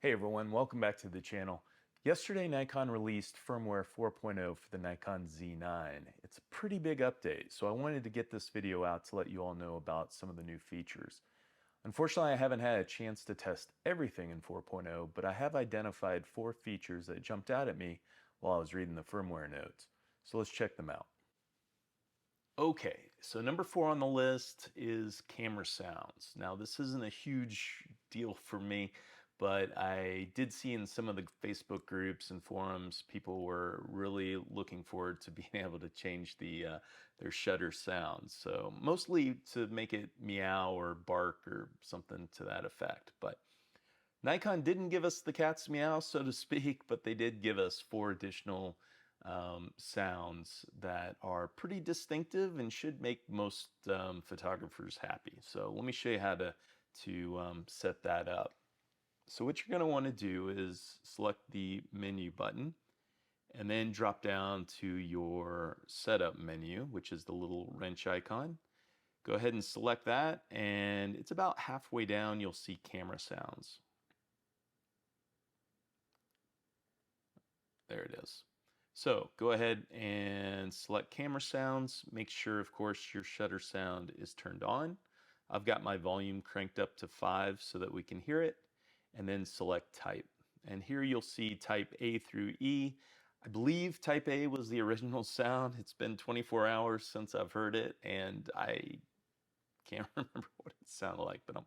Hey everyone, welcome back to the channel. Yesterday Nikon released firmware 4.0 for the Nikon Z9. It's a pretty big update, so I wanted to get this video out to let you all know about some of the new features. Unfortunately, I haven't had a chance to test everything in 4.0, but I have identified 4 features that jumped out at me while I was reading the firmware notes. So let's check them out. Okay, so number 4 on the list is camera sounds. Now, this isn't a huge deal for me, but I did see in some of the Facebook groups and forums, people were really looking forward to being able to change their shutter sounds. So mostly to make it meow or bark or something to that effect. But Nikon didn't give us the cat's meow, so to speak, but they did give us 4 additional sounds that are pretty distinctive and should make most photographers happy. So let me show you how to set that up. So what you're going to want to do is select the menu button and then drop down to your setup menu, which is the little wrench icon. Go ahead and select that, and it's about halfway down you'll see camera sounds. There it is. So go ahead and select camera sounds. Make sure, of course, your shutter sound is turned on. I've got my volume cranked up to 5 so that we can hear it, and then select type. And here you'll see type A through E. I believe type A was the original sound. It's been 24 hours since I've heard it, and I can't remember what it sounded like, but I'm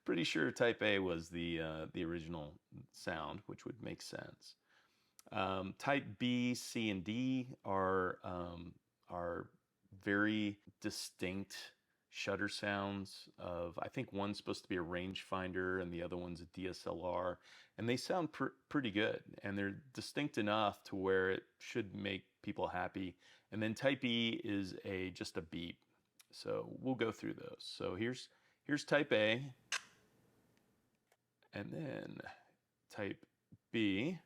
pretty sure type A was the original sound, which would make sense. Type B, C, and D are very distinct shutter sounds of, I think one's supposed to be a rangefinder and the other one's a DSLR, and they sound pretty good, and they're distinct enough to where it should make people happy. And then type E is just a beep. So we'll go through those. So here's type A, and then type B.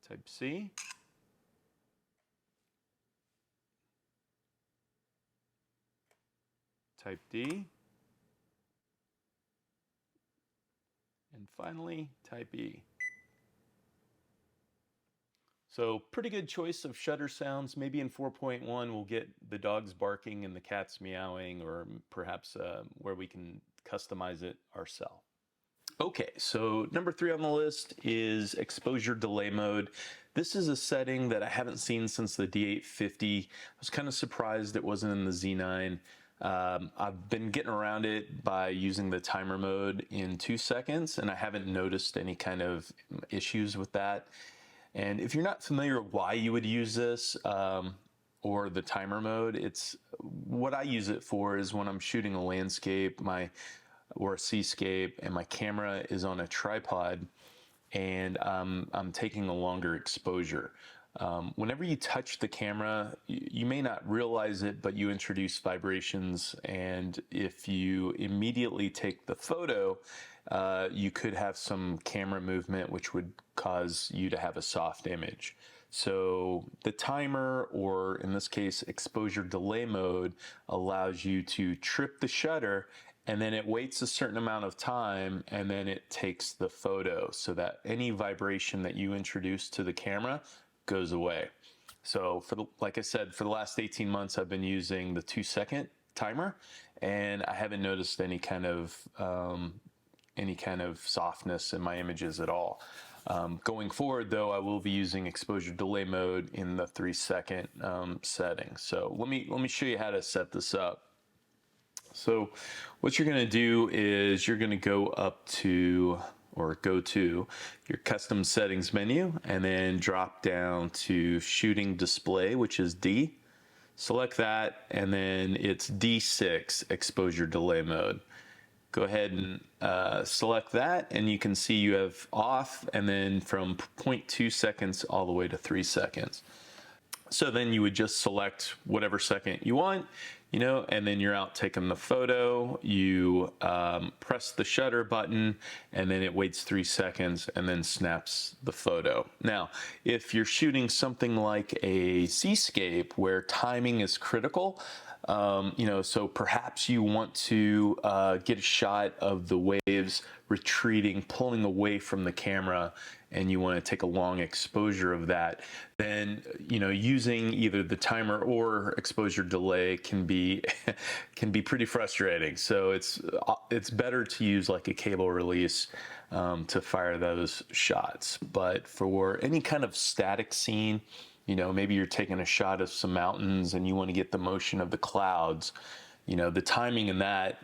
Type C, type D, and finally type E. So pretty good choice of shutter sounds. Maybe in 4.1 we'll get the dogs barking and the cats meowing, or perhaps where we can customize it ourselves. Okay, so number 3 on the list is exposure delay mode. This is a setting that I haven't seen since the D850. I was kind of surprised it wasn't in the Z9. I've been getting around it by using the timer mode in 2 seconds, and I haven't noticed any kind of issues with that. And if you're not familiar with why you would use this, or the timer mode, it's what I use it for is when I'm shooting a landscape, or a seascape, and my camera is on a tripod, and I'm taking a longer exposure. Whenever you touch the camera, you may not realize it, but you introduce vibrations, and if you immediately take the photo, you could have some camera movement, which would cause you to have a soft image. So the timer, or in this case, exposure delay mode, allows you to trip the shutter, and then it waits a certain amount of time, and then it takes the photo so that any vibration that you introduce to the camera goes away. So like I said, for the last 18 months, I've been using the 2-second timer, and I haven't noticed any kind of softness in my images at all. Going forward, though, I will be using exposure delay mode in the 3-second setting. So let me show you how to set this up. So what you're going to do is you're going to go up to, or go to, your custom settings menu, and then drop down to shooting display, which is D. Select that, and then it's D6 exposure delay mode. Go ahead and select that, and you can see you have off, and then from 0.2 seconds all the way to 3 seconds. So then you would just select whatever second you want, and then you're out taking the photo. You press the shutter button, and then it waits 3 seconds and then snaps the photo. Now, if you're shooting something like a seascape where timing is critical, So perhaps you want to get a shot of the waves retreating, pulling away from the camera, and you want to take a long exposure of that. Then, using either the timer or exposure delay can be can be pretty frustrating. So it's better to use like a cable release to fire those shots. But for any kind of static scene, maybe you're taking a shot of some mountains and you want to get the motion of the clouds, the timing in that,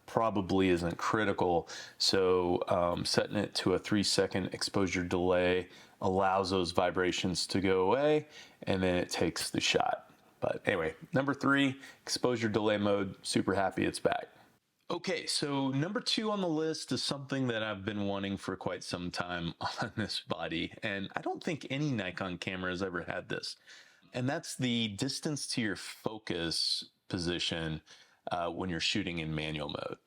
probably isn't critical. So setting it to a 3-second exposure delay allows those vibrations to go away, and then it takes the shot. But anyway, number 3, exposure delay mode. Super happy it's back. Okay, so number 2 on the list is something that I've been wanting for quite some time on this body, and I don't think any Nikon camera has ever had this. And that's the distance to your focus position when you're shooting in manual mode.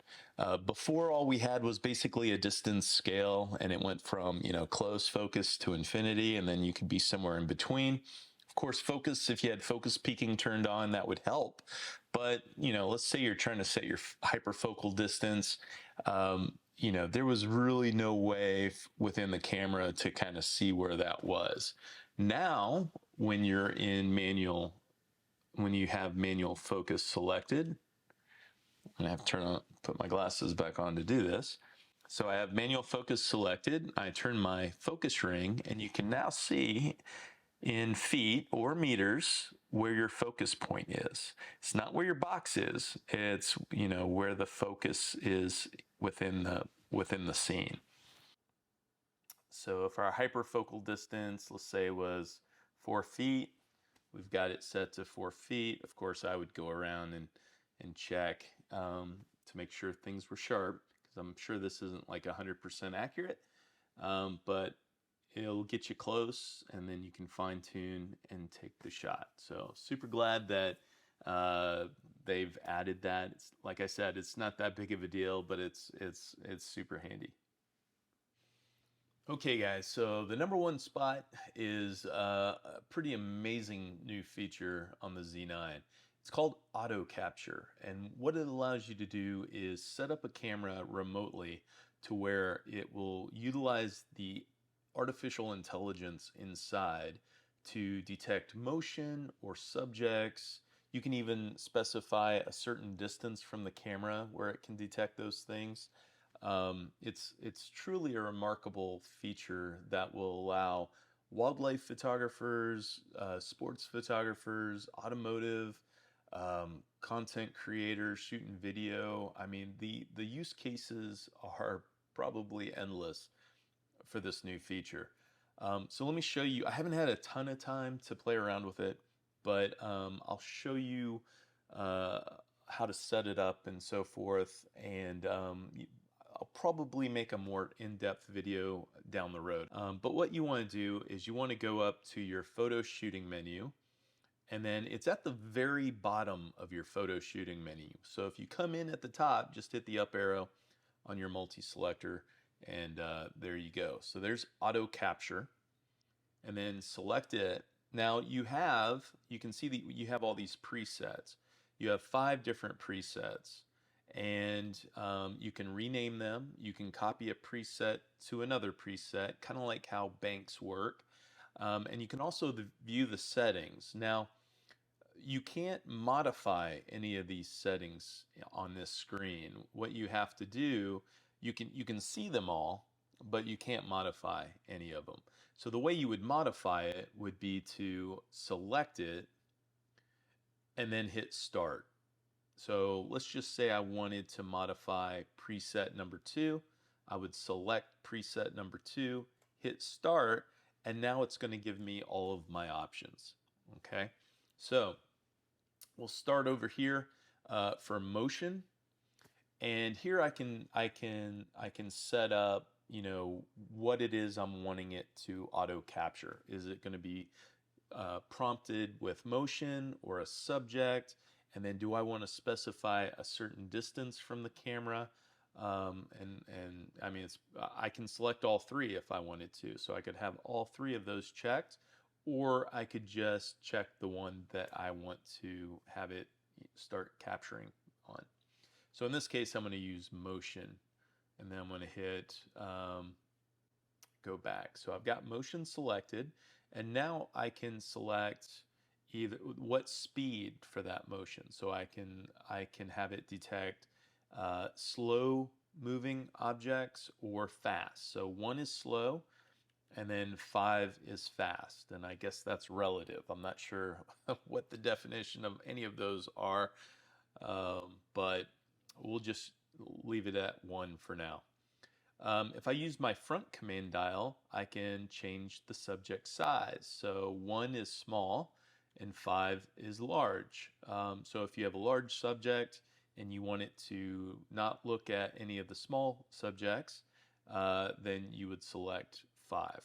Before, all we had was basically a distance scale, and it went from close focus to infinity, and then you could be somewhere in between. Of course, focus, if you had focus peaking turned on, that would help. But let's say you're trying to set your hyperfocal distance. There was really no way within the camera to kind of see where that was. Now, when you're in manual, when you have manual focus selected, and I have to put my glasses back on to do this. So I have manual focus selected. I turn my focus ring, and you can now see in feet or meters where your focus point is. It's not where your box is. It's where the focus is within the scene. So if our hyperfocal distance, let's say, was 4 feet, we've got it set to 4 feet. Of course, I would go around and check to make sure things were sharp, because I'm sure this isn't like 100% accurate, but it'll get you close, and then you can fine tune and take the shot. So super glad that they've added that. Like I said, it's not that big of a deal, but it's super handy. Okay, guys, so the number 1 spot is a pretty amazing new feature on the Z9. It's called auto capture, and what it allows you to do is set up a camera remotely to where it will utilize the artificial intelligence inside to detect motion or subjects. You can even specify a certain distance from the camera where it can detect those things. It's truly a remarkable feature that will allow wildlife photographers, sports photographers, automotive, content creators shooting video. I mean, the use cases are probably endless for this new feature. So let me show you. I haven't had a ton of time to play around with it, but I'll show you how to set it up and so forth. And I'll probably make a more in-depth video down the road. But what you want to do is you want to go up to your photo shooting menu, and then it's at the very bottom of your photo shooting menu. So if you come in at the top, just hit the up arrow on your multi-selector, and there you go. So there's auto capture, and then select it. Now you can see that you have all these presets. You have 5 different presets, and you can rename them. You can copy a preset to another preset, kind of like how banks work. And you can also view the settings. Now, you can't modify any of these settings on this screen. What you have to do, you can see them all, but you can't modify any of them. So the way you would modify it would be to select it and then hit start. So let's just say I wanted to modify preset number 2. I would select preset number 2, hit start, and now it's going to give me all of my options. Okay, so we'll start over here for motion, and here I can set up what it is I'm wanting it to auto capture. Is it going to be prompted with motion or a subject? And then do I want to specify a certain distance from the camera? And I mean, I can select all 3 if I wanted to. So I could have all 3 of those checked, or I could just check the one that I want to have it start capturing on. So in this case, I'm going to use motion, and then I'm going to hit go back. So I've got motion selected, and now I can select either what speed for that motion. So I can have it detect slow moving objects or fast. So 1 is slow, and then 5 is fast. And I guess that's relative. I'm not sure what the definition of any of those are, but we'll just leave it at 1 for now. If I use my front command dial, I can change the subject size. So 1 is small and 5 is large. So if you have a large subject and you want it to not look at any of the small subjects, then you would select 5.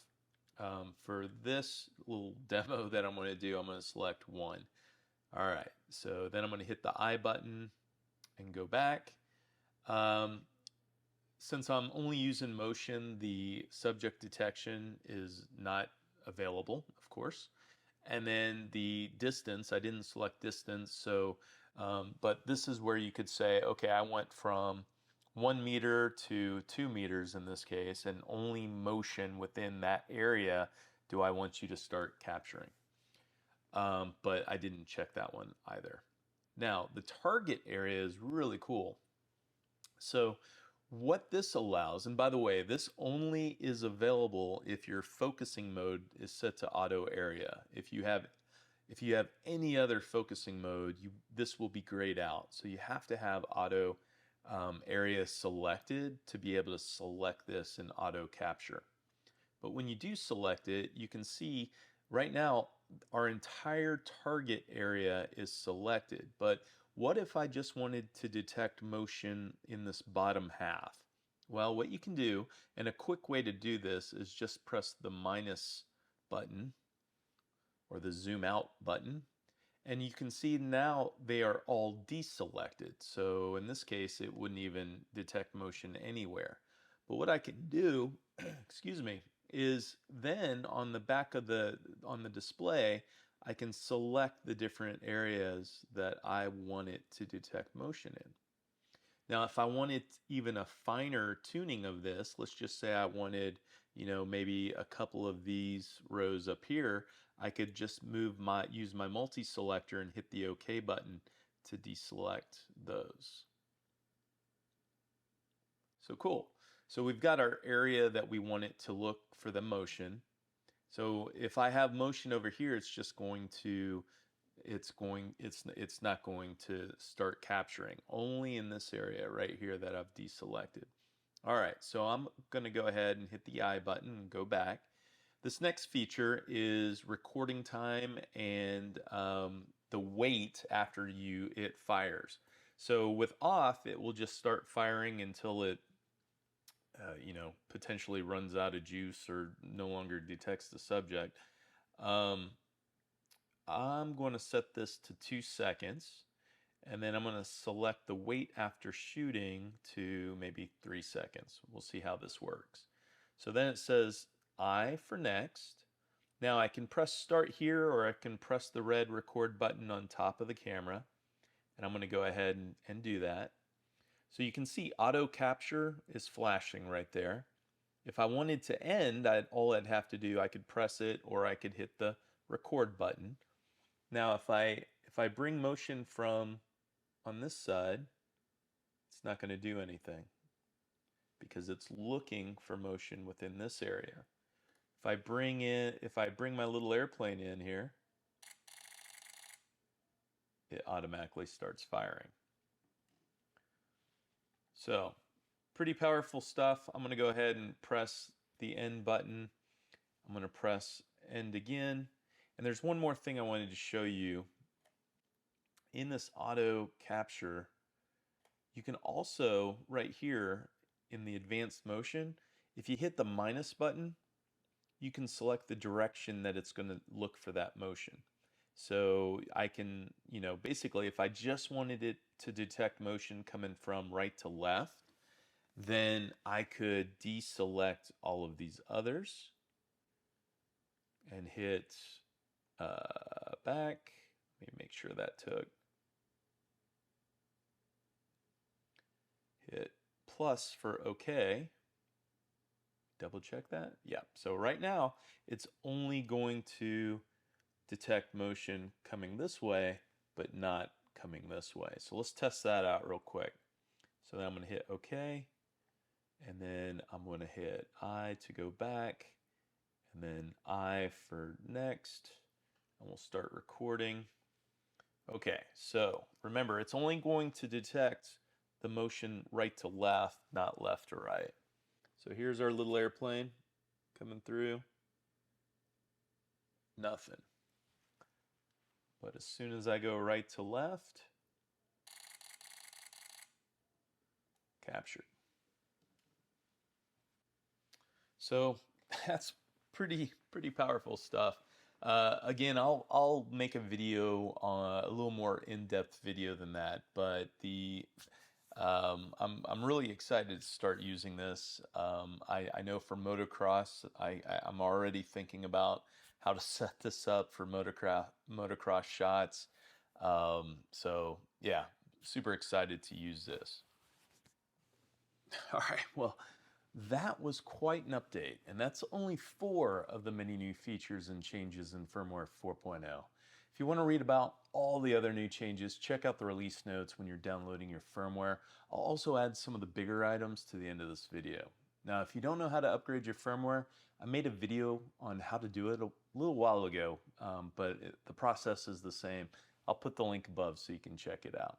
For this little demo that I'm going to do, I'm going to select 1. All right, so then I'm going to hit the I button and go back. Since I'm only using motion, the subject detection is not available, of course. And then the distance, I didn't select distance, so but this is where you could say, okay, I went from 1 meter to 2 meters in this case, and only motion within that area do I want you to start capturing. But I didn't check that one either. Now, the target area is really cool. So what this allows, and by the way, this only is available if your focusing mode is set to auto area. If you have any other focusing mode, this will be grayed out. So you have to have auto area selected to be able to select this in auto capture. But when you do select it, you can see right now our entire target area is selected. But what if I just wanted to detect motion in this bottom half? Well, what you can do, and a quick way to do this, is just press the minus button or the zoom out button, and you can see now they are all deselected. So in this case, it wouldn't even detect motion anywhere. But what I can do, excuse me, is then on the back of on the display, I can select the different areas that I want it to detect motion in. Now, if I wanted even a finer tuning of this, let's just say I wanted, maybe a couple of these rows up here, I could just use my multi-selector and hit the OK button to deselect those. So cool. So we've got our area that we want it to look for the motion. So if I have motion over here, it's just going to, it's not going to start capturing, only in this area right here that I've deselected. All right, so I'm going to go ahead and hit the I button and go back. This next feature is recording time and the wait after it fires. So with off, it will just start firing until it potentially runs out of juice or no longer detects the subject. I'm going to set this to 2 seconds, and then I'm going to select the wait after shooting to maybe 3 seconds. We'll see how this works. So then it says I for next. Now I can press start here, or I can press the red record button on top of the camera, and I'm going to go ahead and do that. So you can see auto capture is flashing right there. If I wanted to end, all I'd have to do, I could press it, or I could hit the record button. Now if I bring motion from on this side, it's not going to do anything because it's looking for motion within this area. If I bring my little airplane in here, it automatically starts firing. So, pretty powerful stuff. I'm going to go ahead and press the end button. I'm going to press end again. And there's one more thing I wanted to show you. In this auto capture, you can also, right here in the advanced motion, if you hit the minus button, you can select the direction that it's going to look for that motion. So I can, basically if I just wanted it to detect motion coming from right to left, then I could deselect all of these others and hit back. Let me make sure that took plus for OK. Double check that. Yeah, so right now it's only going to detect motion coming this way, but not coming this way. So let's test that out real quick. So then I'm going to hit OK, and then I'm going to hit I to go back, and then I for next, and we'll start recording. Okay, so remember, it's only going to detect the motion right to left, not left to right. So here's our little airplane coming through. Nothing. But as soon as I go right to left, captured. So that's pretty powerful stuff. Again, I'll make a video on a little more in-depth video than that, but I'm really excited to start using this. I know for motocross, I'm already thinking about how to set this up for motocross shots. So yeah, super excited to use this. All right, well, that was quite an update, and that's only 4 of the many new features and changes in Firmware 4.0. If you want to read about all the other new changes, check out the release notes when you're downloading your firmware. I'll also add some of the bigger items to the end of this video. Now, if you don't know how to upgrade your firmware, I made a video on how to do it a little while ago, but the process is the same. I'll put the link above so you can check it out.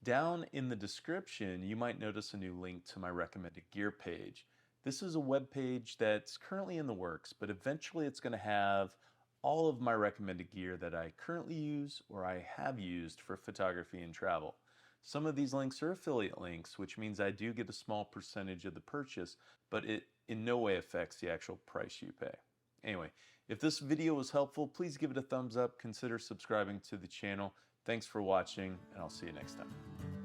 Down in the description, you might notice a new link to my recommended gear page. This is a web page that's currently in the works, but eventually it's going to have all of my recommended gear that I currently use or I have used for photography and travel. Some of these links are affiliate links, which means I do get a small percentage of the purchase, but it in no way affects the actual price you pay. Anyway, if this video was helpful, please give it a thumbs up, consider subscribing to the channel. Thanks for watching, and I'll see you next time.